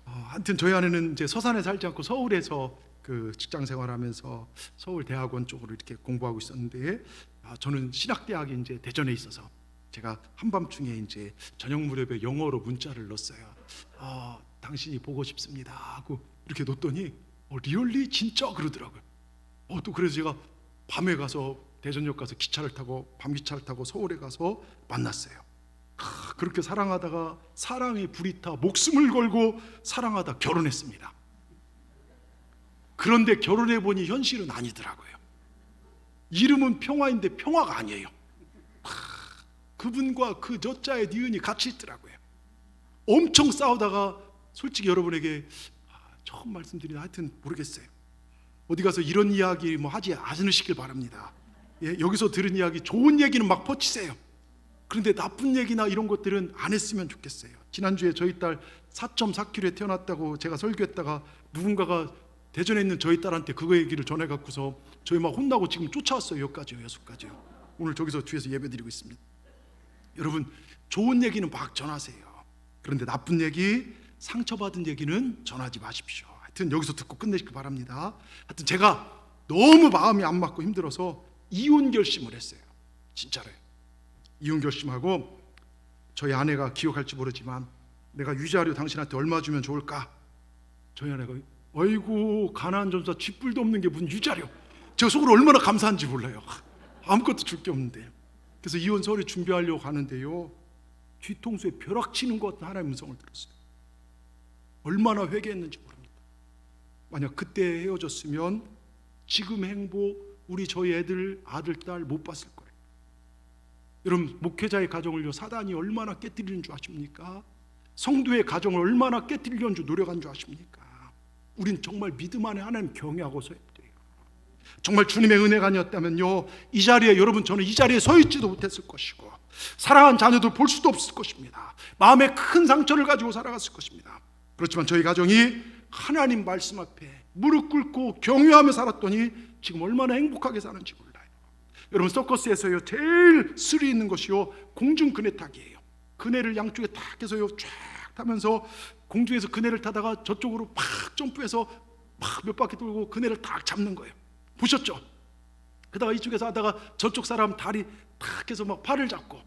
하여튼 저희 아내는 이제 서산에 살지 않고 서울에서 그 직장 생활하면서 서울 대학원 쪽으로 이렇게 공부하고 있었는데 저는 신학대학이 이제 대전에 있어서 제가 한밤중에 이제 저녁 무렵에 영어로 문자를 넣었어요. 당신이 보고 싶습니다 하고 이렇게 넣었더니 리얼리 진짜 그러더라고요. 또 그래서 제가 밤에 가서 대전역 가서 기차를 타고 밤기차를 타고 서울에 가서 만났어요. 그렇게 사랑하다가 사랑에 불이 타 목숨을 걸고 사랑하다 결혼했습니다. 그런데 결혼해보니 현실은 아니더라고요. 이름은 평화인데 평화가 아니에요. 그분과 그 저자의 니은이 같이 있더라고요. 엄청 싸우다가 솔직히 여러분에게 처음 말씀드리는 하여튼 모르겠어요. 어디 가서 이런 이야기 하지 않으시길 바랍니다. 여기서 들은 이야기 좋은 얘기는 막 퍼치세요. 그런데 나쁜 얘기나 이런 것들은 안 했으면 좋겠어요. 지난주에 저희 딸 4.4kg에 태어났다고 제가 설교했다가 누군가가 대전에 있는 저희 딸한테 그거 얘기를 전해갖고서 저희 막 혼나고 지금 쫓아왔어요. 여기까지요, 6가지요. 오늘 저기서 뒤에서 예배드리고 있습니다. 여러분 좋은 얘기는 막 전하세요. 그런데 나쁜 얘기, 상처받은 얘기는 전하지 마십시오. 하여튼 여기서 듣고 끝내시길 바랍니다. 하여튼 제가 너무 마음이 안 맞고 힘들어서 이혼 결심을 했어요. 진짜로요. 이혼 결심하고 저희 아내가 기억할지 모르지만 내가 유자료 당신한테 얼마 주면 좋을까? 저희 아내가 아이고 가난한 전도사 쥐뿔도 없는 게 무슨 유자료. 제가 속으로 얼마나 감사한지 몰라요. 아무것도 줄 게 없는데. 그래서 이혼 서류 준비하려고 가는데요, 뒤통수에 벼락 치는 것 같은 하나님의 음성을 들었어요. 얼마나 회개했는지 모릅니다. 만약 그때 헤어졌으면 지금 행복 우리 저희 애들 아들 딸 못 봤을 거예요. 여러분 목회자의 가정을요 사단이 얼마나 깨뜨리는 줄 아십니까? 성도의 가정을 얼마나 깨뜨리려는 줄 노력한 줄 아십니까? 우린 정말 믿음 안에 하나님 경외하고 서야 돼요. 정말 주님의 은혜가 아니었다면요 이 자리에 여러분 저는 이 자리에 서 있지도 못했을 것이고 사랑한 자녀들 볼 수도 없을 것입니다. 마음에 큰 상처를 가지고 살아갔을 것입니다. 그렇지만 저희 가정이 하나님 말씀 앞에 무릎 꿇고 경외하며 살았더니 지금 얼마나 행복하게 사는지 몰라요. 여러분 서커스에서요 제일 스릴 있는 것이요 공중 그네 타기예요. 그네를 양쪽에 탁 해서요 쫙 타면서 공중에서 그네를 타다가 저쪽으로 팍 점프해서 막 몇 바퀴 돌고 그네를 탁 잡는 거예요. 보셨죠? 그러다가 이쪽에서 하다가 저쪽 사람 다리 탁 해서 막 팔을 잡고,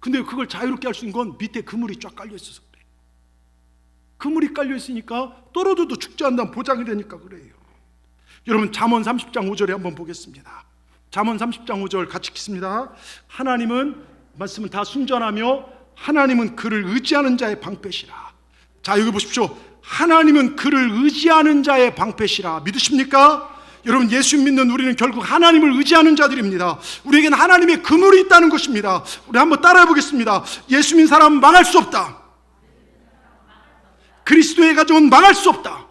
근데 그걸 자유롭게 할 수 있는 건 밑에 그물이 쫙 깔려 있어서 그래요. 그물이 깔려 있으니까 떨어져도 죽지 않는다는 보장이 되니까 그래요. 여러분 잠언 30장 5절에 한번 보겠습니다. 잠언 30장 5절 같이 읽습니다. 하나님은 말씀은 다 순전하며 하나님은 그를 의지하는 자의 방패시라. 자 여기 보십시오. 하나님은 그를 의지하는 자의 방패시라. 믿으십니까? 여러분 예수 믿는 우리는 결국 하나님을 의지하는 자들입니다. 우리에게는 하나님의 그물이 있다는 것입니다. 우리 한번 따라해 보겠습니다. 예수 믿는 사람은 망할 수 없다. 그리스도의 가정은 망할 수 없다.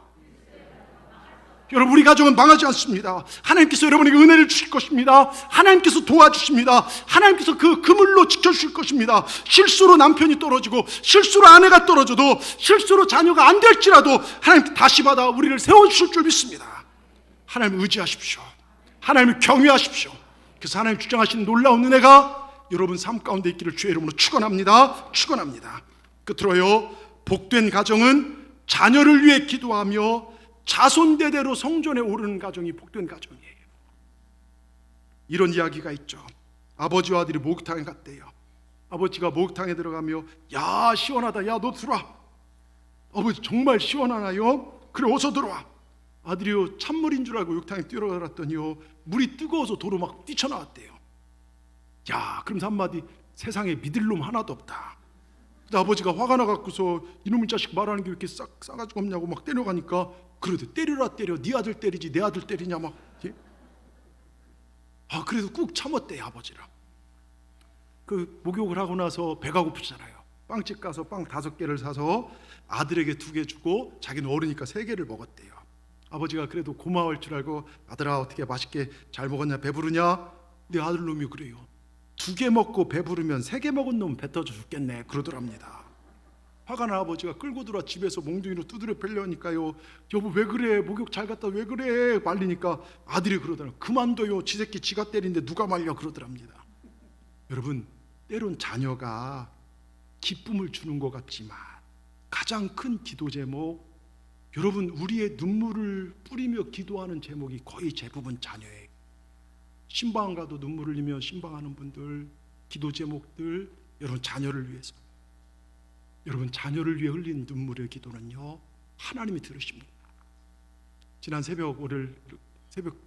여러분, 우리 가정은 망하지 않습니다. 하나님께서 여러분에게 은혜를 주실 것입니다. 하나님께서 도와주십니다. 하나님께서 그 그물로 지켜주실 것입니다. 실수로 남편이 떨어지고 실수로 아내가 떨어져도 실수로 자녀가 안 될지라도 하나님 다시 받아 우리를 세워주실 줄 믿습니다. 하나님 의지하십시오. 하나님을 경외하십시오. 그래서 하나님 주장하시는 놀라운 은혜가 여러분 삶 가운데 있기를 주의 이름으로 축원합니다. 축원합니다. 끝으로요, 복된 가정은 자녀를 위해 기도하며 자손대대로 성전에 오르는 가정이 복된 가정이에요. 이런 이야기가 있죠. 아버지와 아들이 목욕탕에 갔대요. 아버지가 목욕탕에 들어가며 야 시원하다, 야 너 들어와. 아버지 정말 시원하나요? 그래 어서 들어와. 아들이요 찬물인 줄 알고 욕탕에 뛰어들었더니요 물이 뜨거워서 도로 막 뛰쳐나왔대요. 야 그러면서 한마디, 세상에 믿을 놈 하나도 없다. 근데 아버지가 화가 나갖고서 이놈의 자식 말하는 게 왜 이렇게 싸가지가 없냐고 막 때려가니까, 그래도 때려라 때려, 네 아들 때리지 내 아들 때리냐 막. 예? 그래도 꾹 참았대요 아버지랑. 그 목욕을 하고 나서 배가 고프잖아요. 빵집 가서 빵 5개를 사서 아들에게 2개 주고 자기는 어르니까 3개를 먹었대요. 아버지가 그래도 고마울 줄 알고 아들아 어떻게 맛있게 잘 먹었냐, 배부르냐? 내 아들놈이 그래요. 2개 먹고 배부르면 3개 먹은 놈 배 터져 죽겠네 그러더랍니다. 화가 난 아버지가 끌고 들어와 집에서 몽둥이로 두드려 패려니까요, 여보 왜 그래, 목욕 잘 갔다 왜 그래 말리니까 아들이 그러더라고요. 그만둬요, 지 새끼 지가 때리는데 누가 말려 그러더랍니다. 여러분, 때론 자녀가 기쁨을 주는 것 같지만 가장 큰 기도 제목, 여러분 우리의 눈물을 뿌리며 기도하는 제목이 거의 대부분 자녀예요. 신방 가도 눈물을 흘리며 신방하는 분들, 기도 제목들, 여러분 자녀를 위해서, 여러분 자녀를 위해 흘린 눈물의 기도는요 하나님이 들으십니다. 지난 새벽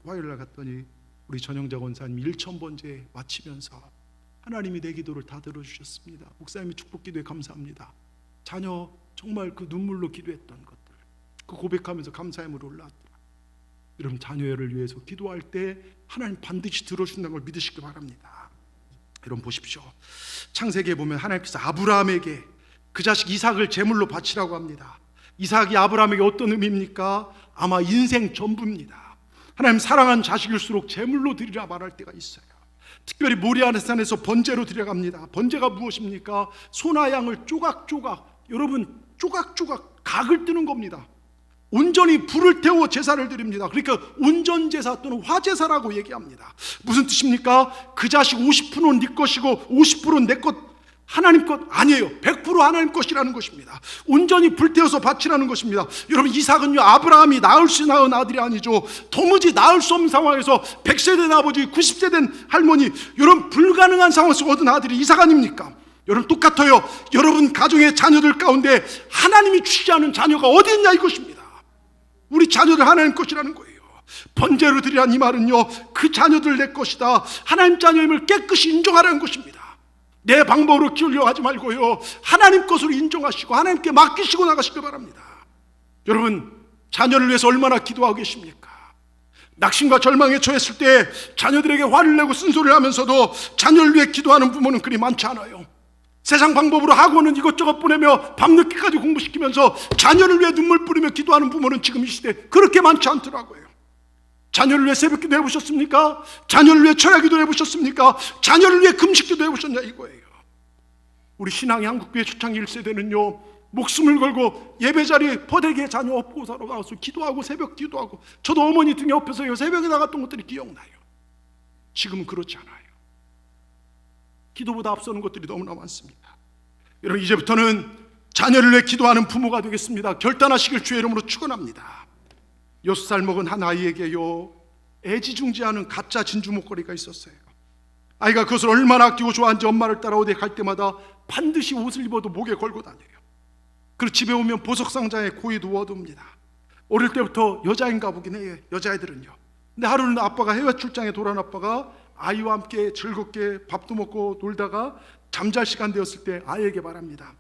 화요일날 갔더니 우리 전영자 권사님 1000번째 마치면서 하나님이 내 기도를 다 들어주셨습니다. 목사님이 축복기도에 감사합니다. 자녀 정말 그 눈물로 기도했던 것들, 그 고백하면서 감사함으로 올라왔더라. 여러분 자녀를 위해서 기도할 때 하나님 반드시 들어준다는 걸 믿으시기 바랍니다. 여러분 보십시오. 창세기에 보면 하나님께서 아브라함에게 그 자식 이삭을 제물로 바치라고 합니다. 이삭이 아브라함에게 어떤 의미입니까? 아마 인생 전부입니다. 하나님 사랑한 자식일수록 제물로 드리라 말할 때가 있어요. 특별히 모리아산에서 번제로 드려갑니다. 번제가 무엇입니까? 소나 양을 조각조각, 여러분 조각조각 각을 뜨는 겁니다. 온전히 불을 태워 제사를 드립니다. 그러니까 온전제사 또는 화제사라고 얘기합니다. 무슨 뜻입니까? 그 자식 50%는 네 것이고 50%는 내 것, 하나님 것 아니에요. 100% 하나님 것이라는 것입니다. 온전히 불태워서 바치라는 것입니다. 여러분 이삭은요 아브라함이 낳을 수 낳은 아들이 아니죠. 도무지 낳을 수 없는 상황에서 100세 된 아버지, 90세 된 할머니, 여러분 불가능한 상황에서 얻은 아들이 이삭 아닙니까? 여러분 똑같아요. 여러분 가정의 자녀들 가운데 하나님이 주시지 않은 자녀가 어디 있냐 이것입니다. 우리 자녀들 하나님 것이라는 거예요. 번제로 드리란 이 말은요 그 자녀들 내 것이다, 하나님 자녀임을 깨끗이 인정하라는 것입니다. 내 방법으로 키우려고 하지 말고요 하나님 것으로 인정하시고 하나님께 맡기시고 나가시길 바랍니다. 여러분 자녀를 위해서 얼마나 기도하고 계십니까? 낙심과 절망에 처했을 때 자녀들에게 화를 내고 쓴소리를 하면서도 자녀를 위해 기도하는 부모는 그리 많지 않아요. 세상 방법으로 학원은 이것저것 보내며 밤늦게까지 공부시키면서 자녀를 위해 눈물 뿌리며 기도하는 부모는 지금 이 시대에 그렇게 많지 않더라고요. 자녀를 위해 새벽기도 해보셨습니까? 자녀를 위해 철야기도 해보셨습니까? 자녀를 위해 금식기도 해보셨냐 이거예요. 우리 신앙의 한국교회 초창기 1세대는요 목숨을 걸고 예배자리에 퍼대기에 자녀 업고 살아가서 기도하고 새벽 기도하고, 저도 어머니 등에 업혀서 새벽에 나갔던 것들이 기억나요. 지금은 그렇지 않아요. 기도보다 앞서는 것들이 너무나 많습니다. 여러분 이제부터는 자녀를 위해 기도하는 부모가 되겠습니다. 결단하시길 주의 이름으로 축원합니다. 6살 먹은 한 아이에게요 애지중지하는 가짜 진주 목걸이가 있었어요. 아이가 그것을 얼마나 아끼고 좋아하는지 엄마를 따라 어디 갈 때마다 반드시 옷을 입어도 목에 걸고 다녀요. 그리고 집에 오면 보석상자에 고이 누워둡니다. 어릴 때부터 여자인가 보긴 해요, 여자애들은요. 근데 하루는 아빠가 해외 출장에 돌아온 아빠가 아이와 함께 즐겁게 밥도 먹고 놀다가 잠잘 시간 되었을 때 아이에게 말합니다.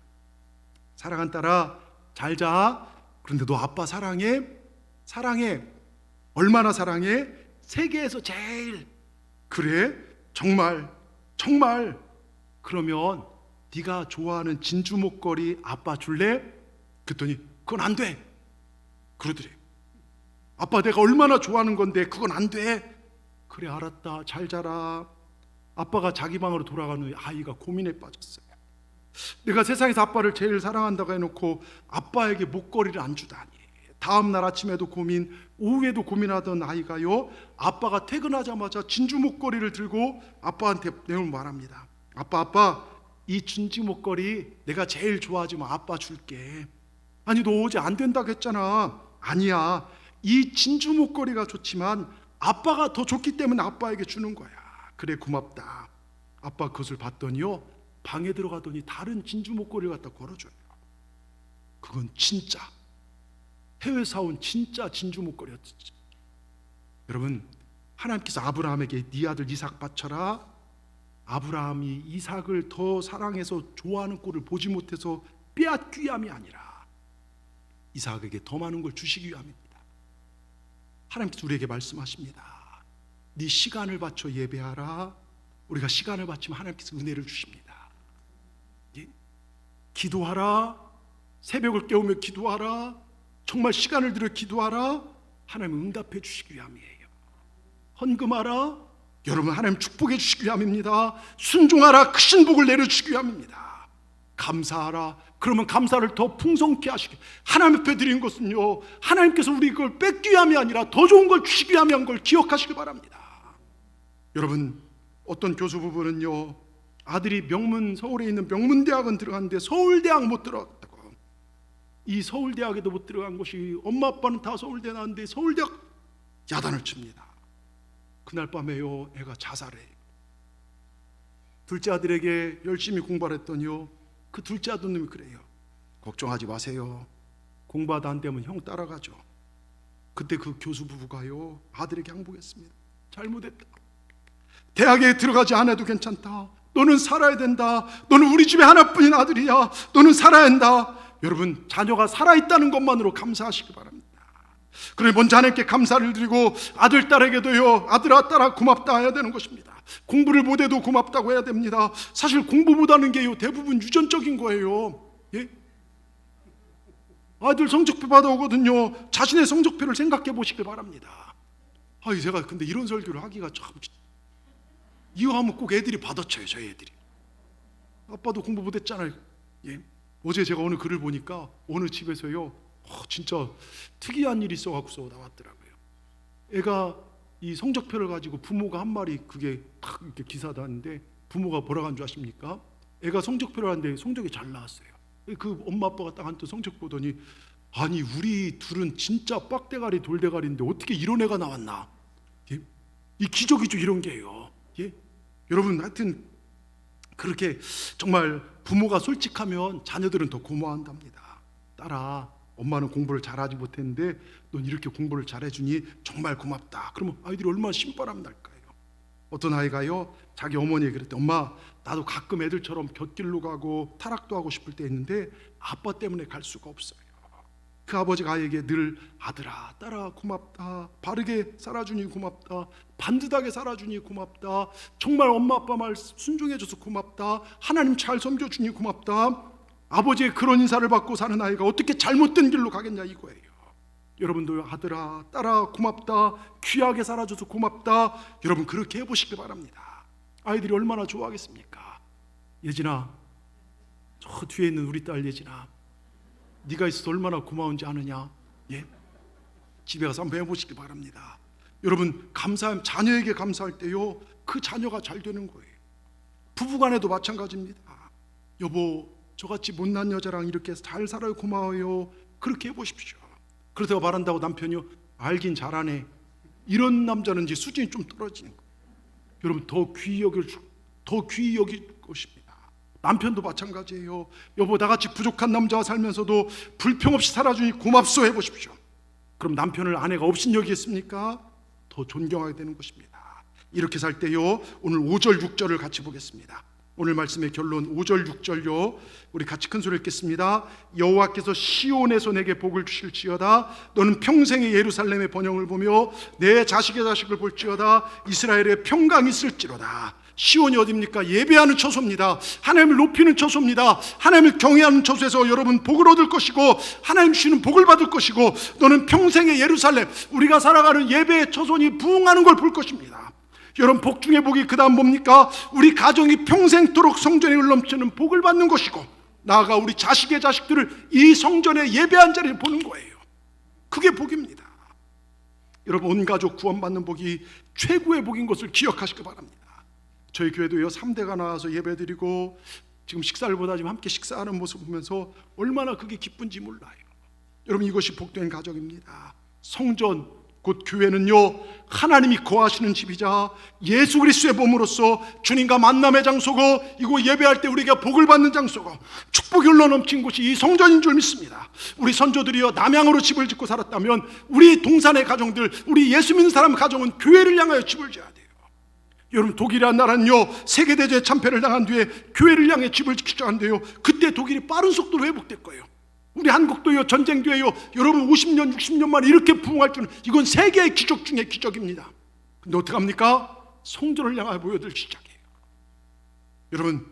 사랑한 딸아 잘 자. 그런데 너 아빠 사랑해? 사랑해. 얼마나 사랑해? 세계에서 제일. 그래? 정말? 정말? 그러면 네가 좋아하는 진주 목걸이 아빠 줄래? 그랬더니 그건 안 돼. 그러더래. 아빠 내가 얼마나 좋아하는 건데 그건 안 돼. 그래 알았다. 잘 자라. 아빠가 자기 방으로 돌아간 후에 아이가 고민에 빠졌어요. 내가 세상에서 아빠를 제일 사랑한다고 해놓고 아빠에게 목걸이를 안 주다니. 다음 날 아침에도 고민, 오후에도 고민하던 아이가요, 아빠가 퇴근하자마자 진주 목걸이를 들고 아빠한테 내용 말합니다. 아빠, 이 진주 목걸이 내가 제일 좋아하지만 아빠 줄게. 아니 너 어제 안 된다고 했잖아. 아니야, 이 진주 목걸이가 좋지만 아빠가 더 좋기 때문에 아빠에게 주는 거야. 그래 고맙다. 아빠 그것을 봤더니요, 방에 들어가더니 다른 진주 목걸이를 갖다 걸어줘요. 그건 진짜 해외에서 온 진짜 진주 목걸이였지. 여러분, 하나님께서 아브라함에게 네 아들 이삭 바쳐라. 아브라함이 이삭을 더 사랑해서 좋아하는 꼴을 보지 못해서 빼앗기 위함이 아니라 이삭에게 더 많은 걸 주시기 위함입니다. 하나님께서 우리에게 말씀하십니다. 네 시간을 바쳐 예배하라. 우리가 시간을 바치면 하나님께서 은혜를 주십니다. 예? 기도하라. 새벽을 깨우며 기도하라. 정말 시간을 들여 기도하라. 하나님 응답해 주시기 위함이에요. 헌금하라. 여러분 하나님 축복해 주시기 위함입니다. 순종하라. 크신 복을 내려주시기 위함입니다. 감사하라. 그러면 감사를 더 풍성케 하시기. 하나님 앞에 드린 것은요, 하나님께서 우리 그걸 뺏기 위함이 아니라 더 좋은 걸 주시기 위함인 걸 기억하시기 바랍니다. 여러분, 어떤 교수 부부는요, 아들이 서울에 있는 명문대학은 들어갔는데 서울대학 못 들어갔다고. 이 서울대학에도 못 들어간 것이 엄마 아빠는 다 서울대 나왔는데 서울대학 야단을 칩니다. 그날 밤에요, 애가 자살해요. 둘째 아들에게 열심히 공부를 했더니요, 그 둘째 아들님이 그래요. 걱정하지 마세요. 공부하다 안 되면 형 따라가죠. 그때 그 교수 부부가요, 아들에게 항복했습니다. 잘못했다. 대학에 들어가지 않아도 괜찮다. 너는 살아야 된다. 너는 우리 집에 하나뿐인 아들이야. 너는 살아야 한다. 여러분, 자녀가 살아있다는 것만으로 감사하시기 바랍니다. 그래 먼저 하나님께 감사를 드리고 아들 딸에게도요, 아들아 딸아 고맙다 해야 되는 것입니다. 공부를 못해도 고맙다고 해야 됩니다. 사실 공부보다는 게요, 대부분 유전적인 거예요. 예? 아들 성적표 받아오거든요. 자신의 성적표를 생각해 보시길 바랍니다. 제가 근데 이런 설교를 하기가 참, 이거 하면 꼭 애들이 받아쳐요. 저희 애들이. 아빠도 공부 못했잖아요. 예? 어제 제가 어느 글을 보니까 어느 집에서요, 진짜 특이한 일이 있어갖고서 나왔더라고요. 애가 이 성적표를 가지고 부모가 한 말이, 그게 딱 이렇게 기사도 하는데 부모가 뭐라고 한 줄 아십니까? 애가 성적표를 하는데 성적이 잘 나왔어요. 그 엄마 아빠가 딱 한번 성적 보더니, 아니 우리 둘은 진짜 빡대가리 돌대가리인데 어떻게 이런 애가 나왔나? 예? 이 기적이죠, 이런 게요. 예? 여러분, 하여튼 그렇게 정말 부모가 솔직하면 자녀들은 더 고마워한답니다. 딸아, 엄마는 공부를 잘하지 못했는데 넌 이렇게 공부를 잘해주니 정말 고맙다. 그러면 아이들이 얼마나 신바람 날까요? 어떤 아이가요, 자기 어머니에게 그랬대. 엄마, 나도 가끔 애들처럼 곁길로 가고 타락도 하고 싶을 때 있는데 아빠 때문에 갈 수가 없어요. 그 아버지가 아이에게 늘 아들아 딸아 고맙다, 바르게 살아주니 고맙다, 반듯하게 살아주니 고맙다, 정말 엄마 아빠 말 순종해줘서 고맙다, 하나님 잘 섬겨주니 고맙다. 아버지의 그런 인사를 받고 사는 아이가 어떻게 잘못된 길로 가겠냐 이거예요. 여러분도 아들아 딸아 고맙다, 귀하게 살아줘서 고맙다, 여러분 그렇게 해보시기 바랍니다. 아이들이 얼마나 좋아하겠습니까? 예진아, 저 뒤에 있는 우리 딸 예진아, 네가 있어서 얼마나 고마운지 아느냐? 예? 집에 가서 한번 해보시기 바랍니다. 여러분, 감사하면 자녀에게 감사할 때요, 그 자녀가 잘 되는 거예요. 부부간에도 마찬가지입니다. 여보, 저같이 못난 여자랑 이렇게 잘 살아요, 고마워요. 그렇게 해보십시오. 그렇다고 말한다고 남편이요, 알긴 잘하네, 이런 남자는 이제 수준이 좀 떨어지는 거예요. 여러분, 더 귀히 여길 것입니다. 남편도 마찬가지예요. 여보, 나같이 부족한 남자와 살면서도 불평 없이 살아주니 고맙소 해보십시오. 그럼 남편을 아내가 업신여기겠습니까? 더 존경하게 되는 것입니다. 이렇게 살 때요, 오늘 5절 6절을 같이 보겠습니다. 오늘 말씀의 결론 5절 6절요, 우리 같이 큰 소리 읽겠습니다. 여호와께서 시온에서 내게 복을 주실지어다. 너는 평생의 예루살렘의 번영을 보며 내 자식의 자식을 볼지어다. 이스라엘의 평강이 있을지로다. 시온이 어디입니까? 예배하는 처소입니다. 하나님을 높이는 처소입니다. 하나님을 경외하는 처소에서 여러분 복을 얻을 것이고 하나님 주시는 복을 받을 것이고, 너는 평생의 예루살렘, 우리가 살아가는 예배의 처소니 부흥하는 걸 볼 것입니다. 여러분, 복 중에 복이 그 다음 뭡니까? 우리 가정이 평생토록 성전에 흘러넘치는 복을 받는 것이고, 나아가 우리 자식의 자식들을 이 성전에 예배한 자리를 보는 거예요. 그게 복입니다. 여러분, 온 가족 구원받는 복이 최고의 복인 것을 기억하시기 바랍니다. 저희 교회도요, 3대가 나와서 예배드리고 지금 식사를 보다 지금 함께 식사하는 모습 보면서 얼마나 그게 기쁜지 몰라요. 여러분, 이것이 복된 가정입니다. 성전, 곧 교회는요, 하나님이 거하시는 집이자 예수 그리스도의 몸으로서 주님과 만남의 장소고, 이곳 예배할 때 우리가 복을 받는 장소고 축복이 흘러넘친 곳이 이 성전인 줄 믿습니다. 우리 선조들이요, 남향으로 집을 짓고 살았다면 우리 동산의 가정들, 우리 예수 믿는 사람 가정은 교회를 향하여 집을 지어야 돼요. 여러분, 독일이라는 나라는요, 세계대전에 참패를 당한 뒤에 교회를 향해 집을 짓기 시작한대요. 그때 독일이 빠른 속도로 회복될 거예요. 우리 한국도요, 전쟁 뒤에요, 여러분 50년 60년 만에 이렇게 부흥할 줄은, 이건 세계의 기적 중에 기적입니다. 근데 어떡합니까? 성전을 향하여 모여들기 시작해요. 여러분,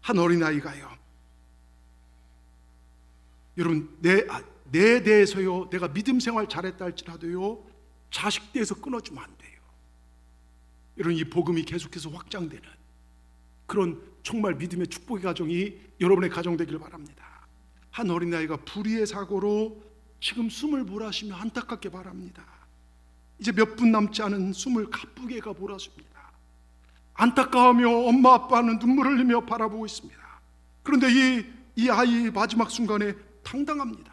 한 어린아이가요, 여러분, 내 대해서요, 내가 믿음 생활 잘했다 할지라도요, 자식 대해서 끊어주면 안 돼요. 여러분, 이 복음이 계속해서 확장되는 그런 정말 믿음의 축복의 가정이 여러분의 가정 되길 바랍니다. 한 어린아이가 불의의 사고로 지금 숨을 몰아쉬며 안타깝게 바랍니다. 이제 몇 분 남지 않은 숨을 가쁘게 가 몰아쉽니다. 안타까워하며 엄마 아빠는 눈물을 흘리며 바라보고 있습니다. 그런데 이 아이의 마지막 순간에 당당합니다.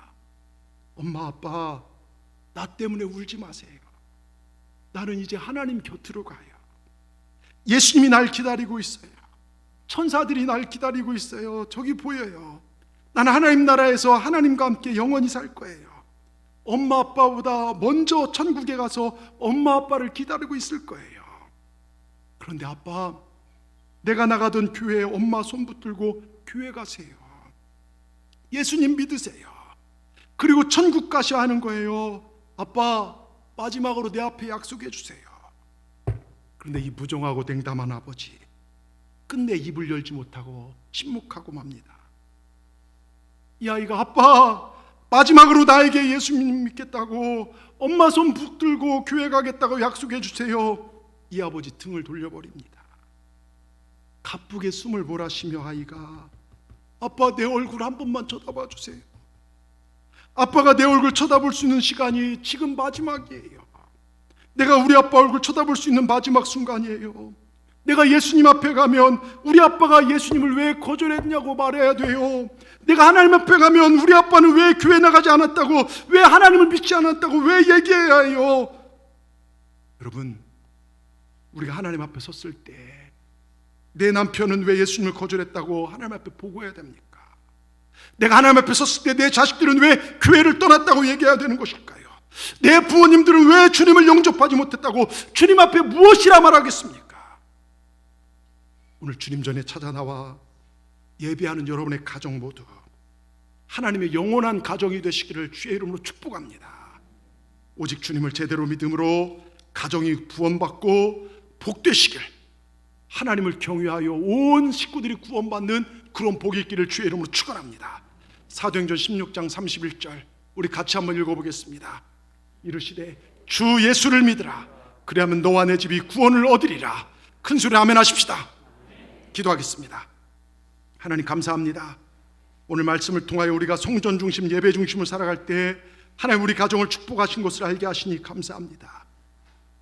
엄마 아빠, 나 때문에 울지 마세요. 나는 이제 하나님 곁으로 가요. 예수님이 날 기다리고 있어요. 천사들이 날 기다리고 있어요. 저기 보여요. 나는 하나님 나라에서 하나님과 함께 영원히 살 거예요. 엄마 아빠보다 먼저 천국에 가서 엄마 아빠를 기다리고 있을 거예요. 그런데 아빠, 내가 나가던 교회에 엄마 손 붙들고 교회 가세요. 예수님 믿으세요. 그리고 천국 가셔야 하는 거예요. 아빠, 마지막으로 내 앞에 약속해 주세요. 그런데 이 무정하고 냉담한 아버지, 끝내 입을 열지 못하고 침묵하고 맙니다. 이 아이가, 아빠, 마지막으로 나에게 예수님 믿겠다고, 엄마 손 붙들고 교회 가겠다고 약속해 주세요. 이 아버지 등을 돌려버립니다. 가쁘게 숨을 몰아쉬며 아이가, 아빠, 내 얼굴 한 번만 쳐다봐 주세요. 아빠가 내 얼굴 쳐다볼 수 있는 시간이 지금 마지막이에요. 내가 우리 아빠 얼굴 쳐다볼 수 있는 마지막 순간이에요. 내가 예수님 앞에 가면 우리 아빠가 예수님을 왜 거절했냐고 말해야 돼요. 내가 하나님 앞에 가면 우리 아빠는 왜 교회 나가지 않았다고, 왜 하나님을 믿지 않았다고 왜 얘기해야 해요. 여러분, 우리가 하나님 앞에 섰을 때 내 남편은 왜 예수님을 거절했다고 하나님 앞에 보고해야 됩니까? 내가 하나님 앞에 섰을 때 내 자식들은 왜 교회를 떠났다고 얘기해야 되는 것일까요? 내 부모님들은 왜 주님을 영접하지 못했다고 주님 앞에 무엇이라 말하겠습니까? 오늘 주님 전에 찾아 나와 예배하는 여러분의 가정 모두 하나님의 영원한 가정이 되시기를 주의 이름으로 축복합니다. 오직 주님을 제대로 믿음으로 가정이 구원받고 복되시길, 하나님을 경외하여 온 식구들이 구원받는 그런 복이 있기를 주의 이름으로 축원합니다. 사도행전 16장 31절 우리 같이 한번 읽어보겠습니다. 이르시되 주 예수를 믿으라. 그리하면 너와 내 집이 구원을 얻으리라. 큰 소리 아멘 하십시다. 기도하겠습니다. 하나님 감사합니다. 오늘 말씀을 통하여 우리가 성전 중심, 예배 중심을 살아갈 때 하나님 우리 가정을 축복하신 것을 알게 하시니 감사합니다.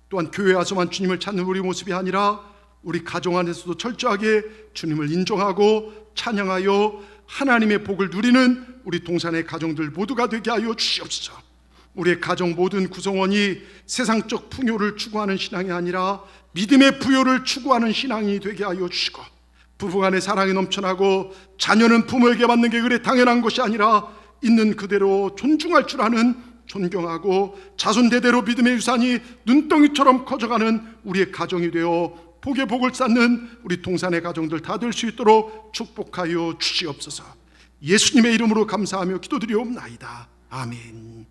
또한 교회 와서만 주님을 찾는 우리 모습이 아니라 우리 가정 안에서도 철저하게 주님을 인정하고 찬양하여 하나님의 복을 누리는 우리 동산의 가정들 모두가 되게 하여 주시옵소서. 우리의 가정 모든 구성원이 세상적 풍요를 추구하는 신앙이 아니라 믿음의 부요를 추구하는 신앙이 되게 하여 주시고, 부부간의 사랑이 넘쳐나고 자녀는 부모에게 받는 게 그래 당연한 것이 아니라 있는 그대로 존중할 줄 아는, 존경하고 자손 대대로 믿음의 유산이 눈덩이처럼 커져가는 우리의 가정이 되어 복의 복을 쌓는 우리 동산의 가정들 다 될 수 있도록 축복하여 주시옵소서. 예수님의 이름으로 감사하며 기도드리옵나이다. 아멘.